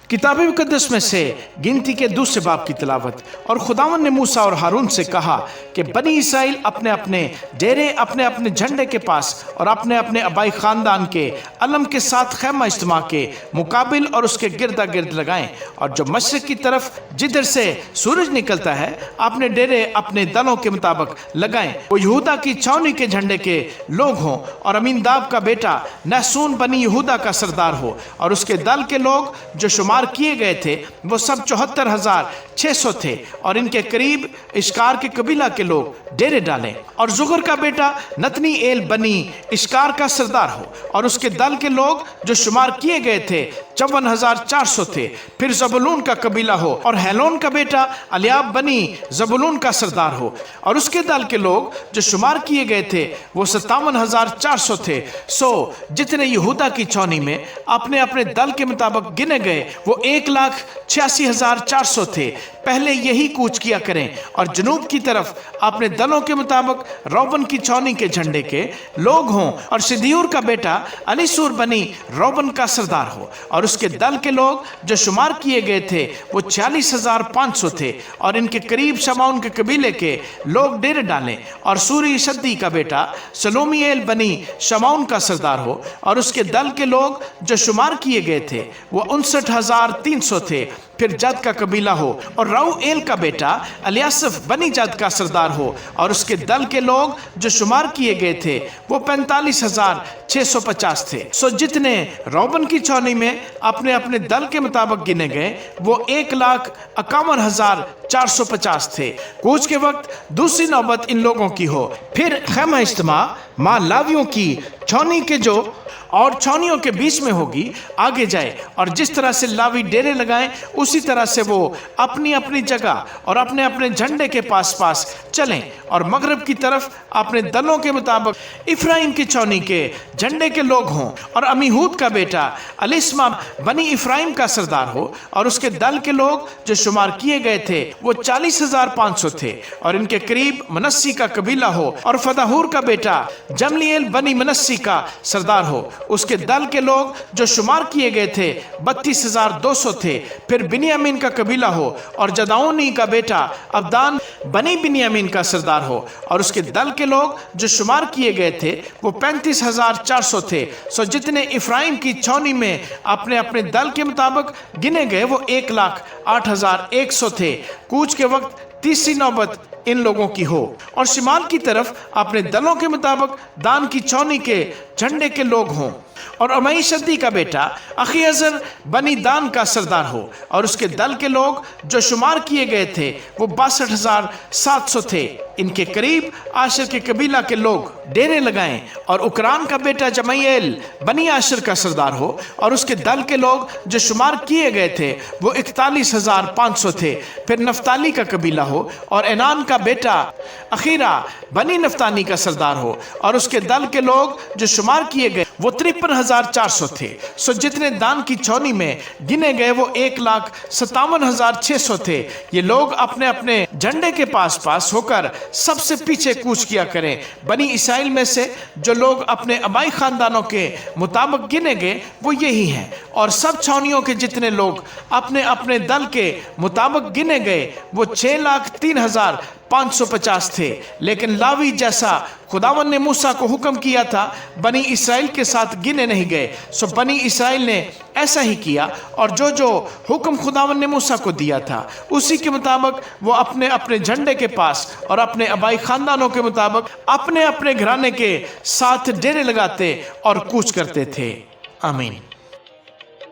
किताब मुकद्दस में से गिनती के दूसरे बाब की तिलावत। और खुदावन ने मूसा और हारून से कहा कि बनी इसराइल अपने अपने डेरे अपने अपने झंडे के पास और अपने अपने आबाई खानदान के अलम के साथ खैमा इज्तिमा के मुकाबिल और उसके गिरदा गिर्द लगाएं, और जो मशरक की तरफ जिधर से सूरज निकलता है अपने डेरे अपने दलों के मुताबिक लगाएं। वो यहूदा की छावनी के झंडे के लोग हों, और अमीनदाब का बेटा नहसून बनी यहूदा का सरदार हो, और उसके दल के लोग जो शुमार किए गए थे वो सब 74,600 थे, और इनके करीब इश्कार के कबीला के लोग डेरे डालें। और जुगर का बेटा नतनी एल बनी इश्कार का सरदार हो, और उसके दल के लोग जो शुमार किए गए थे 54,400 थे। फिर जबूलून का कबीला हो, और हेलोन का बेटा अलियाब बनी जबूलून का सरदार हो, और उसके दल के लोग जो शुमार किए गए थे वो 57,400 थे। सो जितने यहूदा की छावनी में अपने अपने दल के मुताबिक गिने गए वो 1,86,400 थे। पहले यही कूच किया करें, और जनूब की तरफ अपने दलों के मुताबिक रोबन की छावनी के झंडे के लोग हों, और सिदियूर का बेटा अलीसूर बनी रोबन का सरदार हो, और उसके दल के लोग जो शुमार किए गए थे वो 46,500 थे, और इनके करीब शमाउन के कबीले के लोग डेरे डालें। और सूरी शद्दी का बेटा सलोमीएल बनी शमाउन का सरदार हो, और उसके दल के लोग जो शुमार किए गए थे वो 59,300 थे। फिर जद का कबीला हो, और राउएल का बेटा अलियासफ बनी जद का सरदार हो, और उसके दल के लोग जो शुमार किए गए थे वो 45,650 थे। सो जितने रोबन की छावनी में अपने अपने दल के मुताबिक गिने गए वो 1,51,450 थे। कूच के वक्त दूसरी नौबत इन लोगों की हो। फिर खैमा इज्तिमा मां लावियों की छावनी के जो और छावनियों के बीच में होगी आगे जाए, और जिस तरह से लावी डेरे लगाएं उसी तरह से वो अपनी अपनी जगह और अपने अपने झंडे के पास पास चलें, और मगरब की तरफ अपने दलों के मुताबिक इफ्राइम की छावनी के झंडे के लोग हों, और अमीहूद का बेटा अलिस्मा बनी इफ्राइम का सरदार हो, और उसके दल के लोग जो शुमार किए गए थे वो 40,500 थे, और इनके करीब मनस्सी का कबीला हो, और फदाहूर का बेटा जमलीएल बनी मनस्सी का सरदार हो, उसके दल के लोग जो शुमार किए गए थे 32,200 थे। फिर बिन्यामीन का कबीला हो, और जदाऊनी का बेटा अब्दान बनी बिन्यामीन का सरदार हो, और उसके दल के लोग जो शुमार किए गए थे वो 35,400 थे। सो जितने इफ्राइम की छावनी में अपने अपने दल के मुताबिक गिने गए वो 1,08,100 थे। कूच के वक्त तीसरी नौबत इन लोगों की हो, और शिमाल की तरफ अपने दलों के मुताबिक दान की छावनी के झंडे के लोग हों, और अमई शद्दी का बेटा अखीअजर बनी दान का सरदार हो, और उसके दल के लोग जो शुमार किए गए थे वो 62,700 थे। इनके करीब आशर के कबीला के लोग डेरे लगाएं, और उकरान का बेटा जमईएल बनी आशर का सरदार हो, और उसके दल के लोग जो शुमार किए गए थे वो 41,500 थे। फिर नफ्ताली का कबीला हो, और एनान का बेटा अखीरा बनी नफ्तानी का सरदार हो, और उसके दल के लोग जो शुमार किए गए वो 53,400 थे। सो जितने दान की छावनी में गिने गए वो 1,57,600 थे। ये लोग अपने अपने झंडे के पास पास होकर सबसे पीछे कूच किया करें। बनी इसराइल में से जो लोग अपने आबाई खानदानों के मुताबिक गिने गए वो यही हैं, और सब छावनियों के जितने लोग अपने अपने दल के मुताबिक गिने गए वो 6,03,550 थे। लेकिन लावी जैसा खुदावन ने मूसा को हुक्म किया था बनी इसराइल के साथ गिने नहीं गए। सो बनी इसराइल ने ऐसा ही किया, और जो जो हुक्म खुदावन ने मूसा को दिया था उसी के मुताबिक वो अपने अपने झंडे के पास और अपने आबाई खानदानों के मुताबिक अपने अपने घराने के साथ डेरे लगाते और कूच करते थे। आमीन।